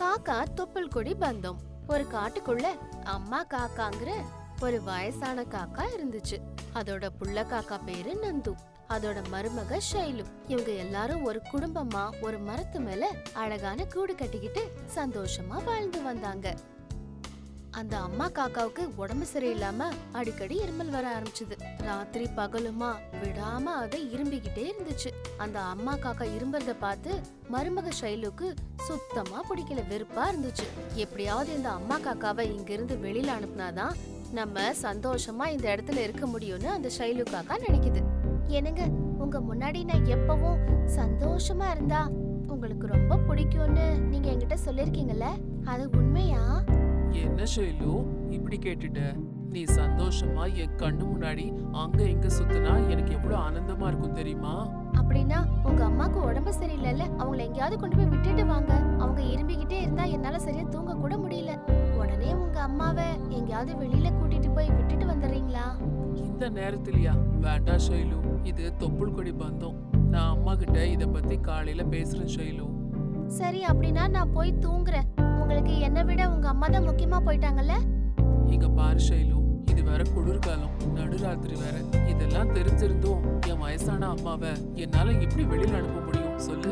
காக்கா தொப்புள் கொடி பந்தம். ஒரு காட்டுக்குள்ள அம்மா காக்காங்கிற ஒரு வயசான காக்கா இருந்துச்சு. அதோட புள்ள காக்கா பேரு நந்து, அதோட மருமக ஷைலு. இவங்க எல்லாரும் ஒரு குடும்பமா ஒரு மரத்து மேல அழகான கூடு கட்டிக்கிட்டு சந்தோஷமா வாழ்ந்து வந்தாங்க. அந்த அம்மா காக்காவுக்கு உடம்பு சரியில்லாம அடிக்கடி இருமல் வர ஆரம்பிச்சது. ராத்திரி பகலுமா விடாம அதை இரும்பிக்கிட்டே இருந்துச்சு. அந்த அம்மா காக்கா இரும்பறத பார்த்து மருமக ஷைலுக்கு சுத்தமா பிடிக்கல, வெறுப்பா இருந்துச்சு. எப்படியாவது இந்த அம்மா காக்காவை இங்க இருந்து வெளியில அனுப்புனாதான் நம்ம சந்தோஷமா இந்த இடத்துல இருக்க முடியும்னு அந்த ஷைலு காக்கா நினைக்குது. என்னங்க, உங்க முன்னாடி நான் எப்பவும் சந்தோஷமா இருந்தா உங்களுக்கு ரொம்ப பிடிக்கும்னு நீங்க என்கிட்ட சொல்லிருக்கீங்கல்ல, அது உண்மையா? என்ன ஷைலு இப்படி கேட்டுட்ட? நீ சந்தோஷமா என் கண்ணு முன்னாடி அங்க இங்க சுத்தினா எனக்கு எவ்வளவு ஆனந்தமா இருக்கும் தெரியுமா? அப்படின்னா உங்க அம்மாக்கு உடம்பு சரியில்லைல்ல, அவங்கள எங்கேயாவது கொண்டு போய் விட்டுட்டு வாங்க. அவங்க இரும்பிக்கிட்டே இருந்தா என்னால சரியா தூங்க கூட முடியல. உடனே உங்க அம்மாவை எங்கேயாவது வெளியில கூட்டிட்டு போய் விட்டுட்டு வந்துடுறீங்களா? இந்த நேரத்திலயா? வேண்டாம் ஷைலு, இது தொப்புள் கொடி பந்தம். நான் அம்மா கிட்ட இத பத்தி காலையில பேசுறேன் ஷைலு. சரி, அப்படின்னா நான் போய் தூங்குறேன். உங்களுக்கு என்ன விட உங்க அம்மா தான் முக்கியமா போயிட்டாங்கல்ல. இங்க பாரு ஷைலு, இது வேற குளிர்காலம், நடுராத்திரி வேற. இதெல்லாம் தெரிஞ்சிருந்தும் என் வயசான அம்மாவை என்னால எப்படி வெளியில அனுப்ப முடியும் சொல்லு?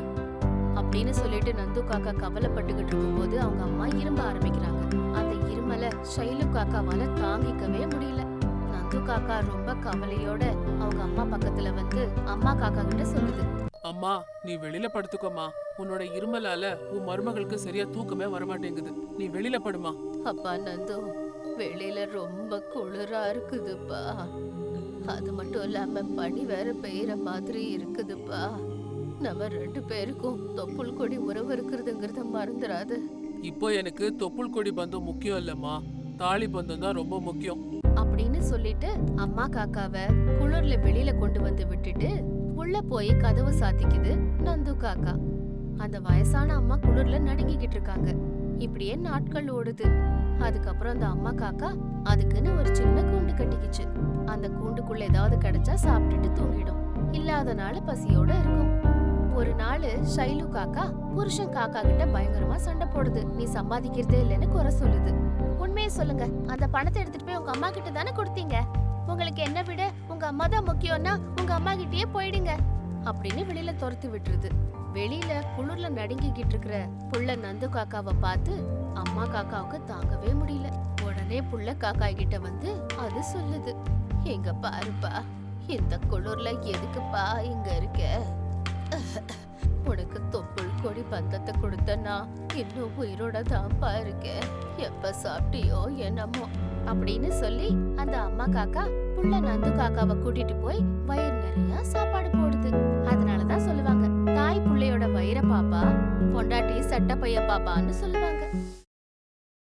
அப்படின்னு சொல்லிட்டு நந்து காக்கா கவலைப்பட்டுக்கிட்டு இருக்கும்போது அவங்க அம்மா இரும்ப ஆரம்பிக்கிறாங்க. அந்த இருமலை ஷைலு காக்காவால தாங்கிக்கவே முடியல. நந்து காக்கா ரொம்ப கவலையோட அவங்க அம்மா பக்கத்துல வந்து அம்மா காக்கா கிட்ட சொல்லுது, அம்மா நீ வெளியில படுத்துக்கோமா, உன்னோட இருமலால உன் மருமகளுக்கு சரியா தூக்கமே வரமாட்டேங்குது, நீ வெளியில படுமா. அப்பா நந்து, வெளியில ரொம்ப குளிரா இருக்குதுப்பா. அது மட்டும் இல்லாம பனி வேற பெய்யற மாதிரி இருக்குதுப்பா. நம்ம 2 பேருக்கும் தொப்புள் கொடி உறவு இருக்கிறதுங்கிறத மறந்துடாது. இப்போ எனக்கு தொப்புள் கொடி பந்தம் முக்கியம் இல்லம்மா, தாலி பந்தம் தான் ரொம்ப முக்கியம் அப்படின்னு சொல்லிட்டு அம்மா காக்காவை குளிர்ல வெளியில கொண்டு வந்து விட்டுட்டு உள்ள போய் கதவு சாத்திக்குது நந்து காக்கா. அந்த வயசான அம்மா குளிர்ல நடுங்கிக்கிட்டு இருக்காங்க. இப்படியே நாட்கள் ஓடுது. அதுக்கப்புறம் அந்த அம்மா காக்கா அதுக்குன்னு ஒரு சின்ன கூண்டு கட்டிக்கிச்சு. அந்த கூண்டுக்குள்ள ஏதாவது கிடைச்சா சாப்பிட்டுட்டு தூங்கிடும், இல்லாதனால பசியோட இருக்கும். ஒரு நாள் ஷைலு காக்கா புருஷன் காக்கா கிட்ட பயங்கரமா சண்டை போடுது. நீ சம்பாதிக்கிறதே இல்லைன்னு குறை சொல்லுது. உண்மையை சொல்லுங்க, அந்த பணத்தை எடுத்துட்டு போய் உங்க அம்மா கிட்ட தானே கொடுத்தீங்க. உங்களுக்கு என்ன விட உங்க அம்மா தான் முக்கியம்னா உங்க அம்மா கிட்டயே போயிடுங்க அப்படின்னு வெளியில துரத்து விட்டுருது. வெளியில குளிர்ல நடுங்கிக்கிட்டு இருக்கிற புள்ள நந்து காக்காவை பார்த்து அம்மா காக்காவுக்கு தாங்கவே முடியல. உடனே புள்ள காக்கா கிட்ட வந்து அது சொல்லுது, எங்க பாருப்பா, இந்த குளிர்ல எதுக்குப்பா இங்க இருக்க? உனக்கு தொப்புள் கொடி பந்தத்தை கொடுத்தனா இன்னும் உயிரோட தான்ப்பா இருக்க. எப்ப சாப்பிட்டியோ என்னமோ அப்படின்னு சொல்லி அந்த அம்மா காக்கா புள்ள நந்து காக்காவை கூட்டிட்டு போய் வயிறு நிறைய சாப்பாடு போடுது. அதனாலதான் சொல்லுவாங்க, தாய் புள்ளையோட வயிற பாப்பா, பொண்டாட்டி சட்ட பைய பாப்பான்னு சொல்லுவாங்க.